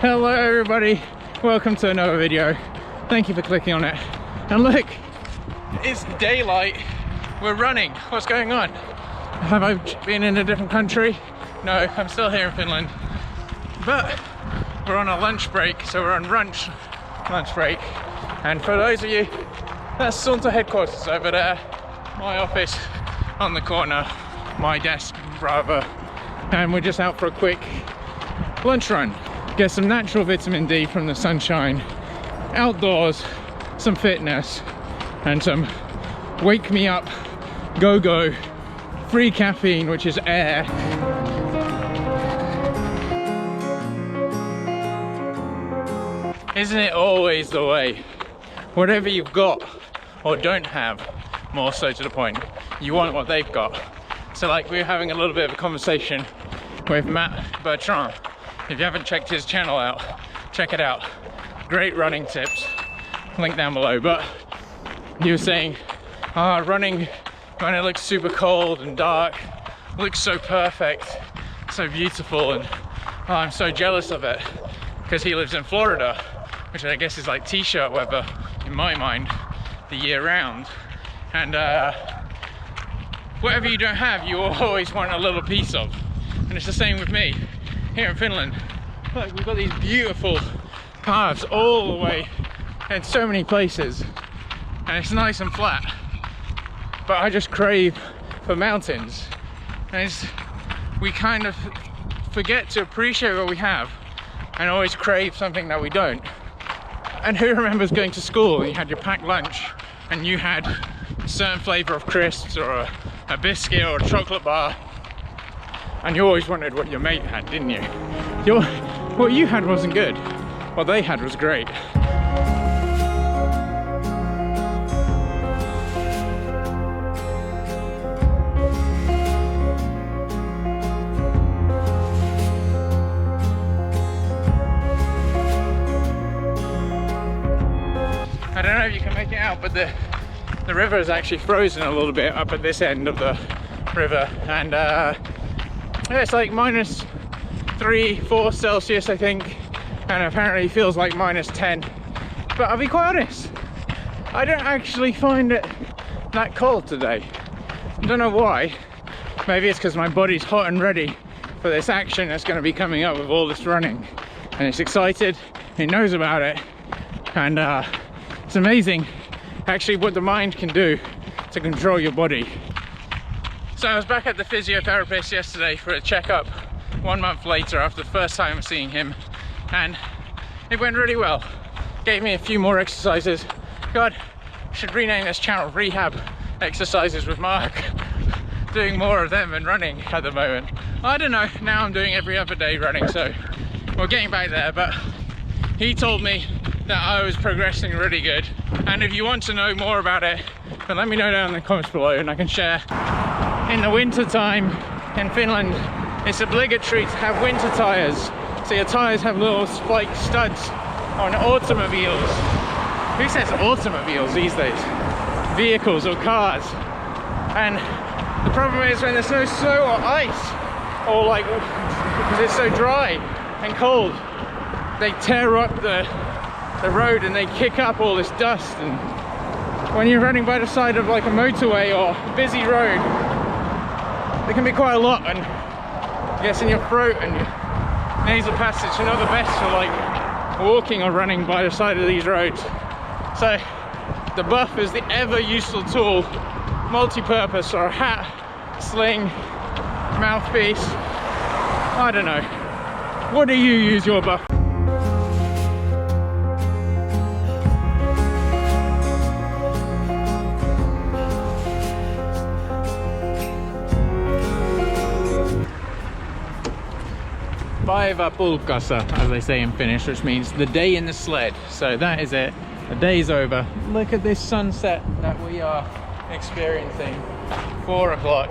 Hello everybody, welcome to another video. Thank you for clicking on it. And look, it's daylight, we're running. What's going on? Have I been in a different country? No, I'm still here in Finland. But we're on a lunch break, so we're on lunch break. And for those of you, that's Suunto headquarters over there. My office on the corner, my desk rather. And we're just out for a quick lunch run. Get some natural vitamin D from the sunshine, outdoors, some fitness, and some wake me up, go, free caffeine, which is air. Isn't it always the way? Whatever you've got or don't have, more so to the point, you want what they've got. So like we were having a little bit of a conversation with Matt Bertrand. If you haven't checked his channel out, check it out. Great running tips, link down below. But he was saying, running when it looks super cold and dark, looks so perfect, so beautiful, and I'm so jealous of it because he lives in Florida, which I guess is like t-shirt weather in my mind, the year round. And whatever you don't have, you always want a little piece of. And it's the same with me here in Finland. Look, we've got these beautiful paths all the way in so many places, and it's nice and flat. But I just crave for mountains, and we kind of forget to appreciate what we have and always crave something that we don't. And who remembers going to school and you had your packed lunch and you had a certain flavour of crisps or a biscuit or a chocolate bar, and you always wanted what your mate had, didn't you? What you had wasn't good, what they had was great. I don't know if you can make it out, but the river is actually frozen a little bit up at this end of the river, and yeah, it's like -3-4 Celsius I think, and apparently it feels like -10. But I'll be quite honest, I don't actually find it that cold today. I don't know why. Maybe it's because my body's hot and ready for this action that's going to be coming up with all this running, and it's excited, it knows about it, and it's amazing actually what the mind can do to control your body. So I was back at the physiotherapist yesterday for a checkup 1 month later after the first time seeing him, and it went really well. Gave me a few more exercises. God, I should rename this channel PREHAB Exercises with Mark. Doing more of them than running at the moment. I don't know, now I'm doing every other day running, so we're getting back there. But he told me that I was progressing really good, and if you want to know more about it, then let me know down in the comments below and I can share. In the winter time in Finland, it's obligatory to have winter tires, so your tires have little spike studs on automobiles. Who says automobiles these days? Vehicles or cars. And the problem is when there's no snow or ice, or like because it's so dry and cold, they tear up the road and they kick up all this dust. And when you're running by the side of like a motorway or a busy road, there can be quite a lot, and gets in your throat and your nasal passage are not the best for like walking or running by the side of these roads. So the buff is the ever useful tool, multi-purpose, or a hat, sling, mouthpiece, I don't know. What do you use your buff? Päivä pulkassa, as they say in Finnish, which means the day in the sled. So that is it. The day's over. Look at this sunset that we are experiencing. 4 o'clock.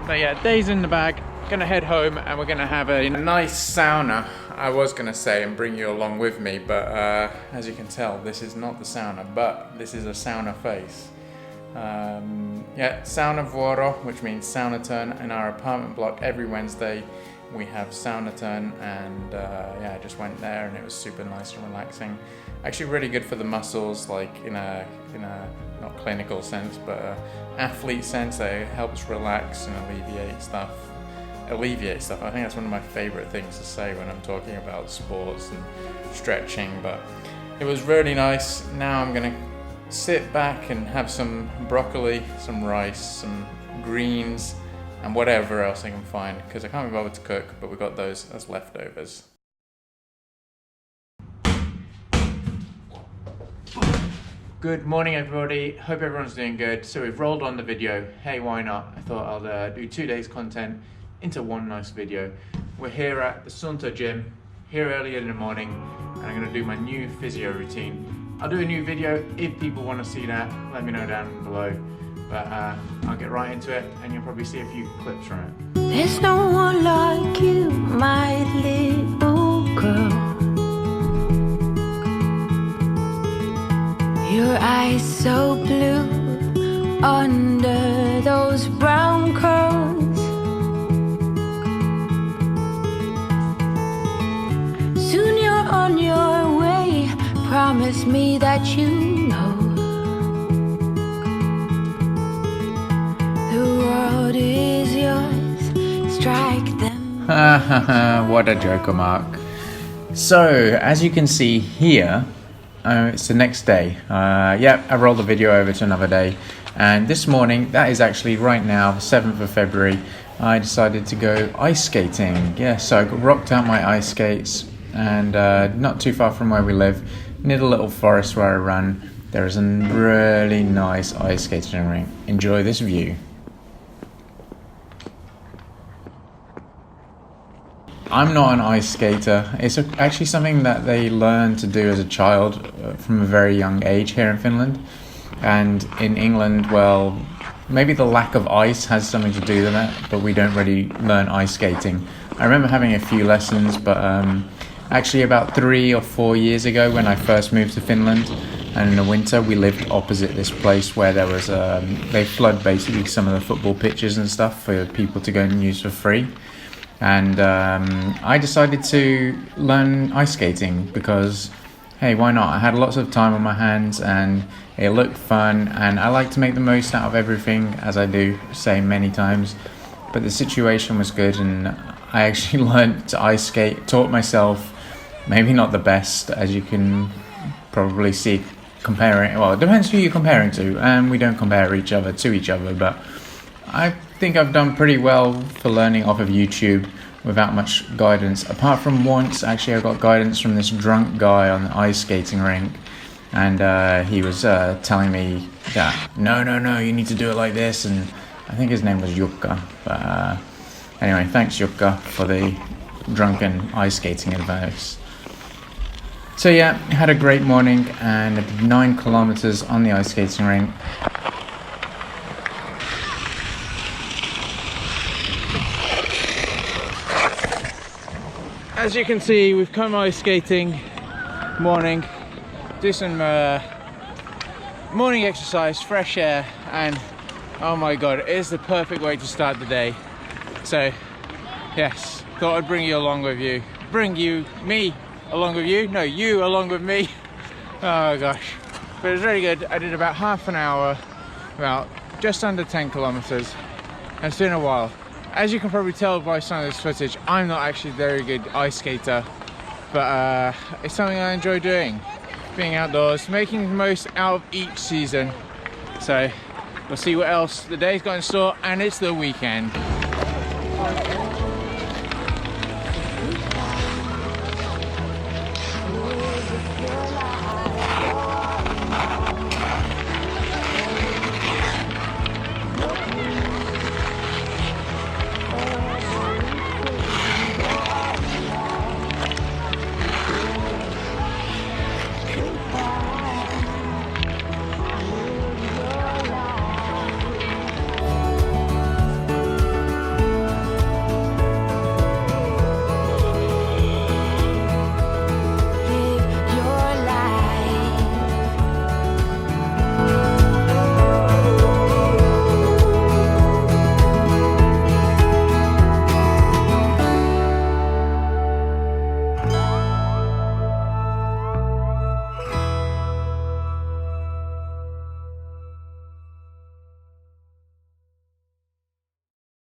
So yeah, day's in the bag. Gonna head home and we're gonna have a nice sauna. I was gonna say and bring you along with me, but as you can tell, this is not the sauna, but this is a sauna face. Yeah, sauna vuoro, which means sauna turn in our apartment block every Wednesday we have sauna turn, and yeah, I just went there and it was super nice and relaxing. Actually really good for the muscles, like in a not clinical sense, but athlete sense. That it helps relax and alleviate stuff. I think that's one of my favorite things to say when I'm talking about sports and stretching, but it was really nice. Now I'm gonna sit back and have some broccoli, some rice, some greens, and whatever else I can find, because I can't be bothered to cook, but we got those as leftovers. Good morning everybody, hope everyone's doing good. So we've rolled on the video, hey why not, I thought I'll do 2 days content into one nice video. We're here at the Suunto gym, here early in the morning, and I'm going to do my new physio routine. I'll do a new video if people want to see that, let me know down below. But I'll get right into it, and you'll probably see a few clips from it. There's no one like you, my little girl. Your eyes so blue under those brown curls. Soon you're on your way, promise me that you know the world is yours, strike them. What a joker, Mark. So, as you can see here, it's the next day. Yeah, I rolled the video over to another day, and this morning, that is actually right now, the 7th of February, I decided to go ice skating. Yeah, so I rocked out my ice skates, and not too far from where we live, near the little forest where I run, there is a really nice ice skating rink. Enjoy this view. I'm not an ice skater. It's actually something that they learn to do as a child from a very young age here in Finland. And in England, well, maybe the lack of ice has something to do with that, but we don't really learn ice skating. I remember having a few lessons, but actually about 3 or 4 years ago when I first moved to Finland, and in the winter we lived opposite this place where there was, they flood basically some of the football pitches and stuff for people to go and use for free. And I decided to learn ice skating because, hey, why not? I had lots of time on my hands and it looked fun, and I like to make the most out of everything, as I do say many times. But the situation was good, and I actually learned to ice skate, taught myself, maybe not the best, as you can probably see comparing, well, it depends who you're comparing to, and we don't compare each other to each other, but I think I've done pretty well for learning off of YouTube without much guidance. Apart from once, actually, I got guidance from this drunk guy on the ice skating rink, and he was telling me that no, you need to do it like this, and I think his name was Jukka. But anyway, thanks Jukka for the drunken ice skating advice. So yeah, had a great morning and I did 9 kilometers on the ice skating rink. As you can see, we've come ice skating morning, do some morning exercise, fresh air, and oh my god, it is the perfect way to start the day. So yes, thought I'd bring you along with me along with you, no, you along with me. Oh gosh, but it was really good. I did about half an hour, about just under 10 kilometers, and it's been a while. As you can probably tell by some of this footage, I'm not actually a very good ice skater, but it's something I enjoy doing. Being outdoors, making the most out of each season. So we'll see what else the day's got in store, and it's the weekend.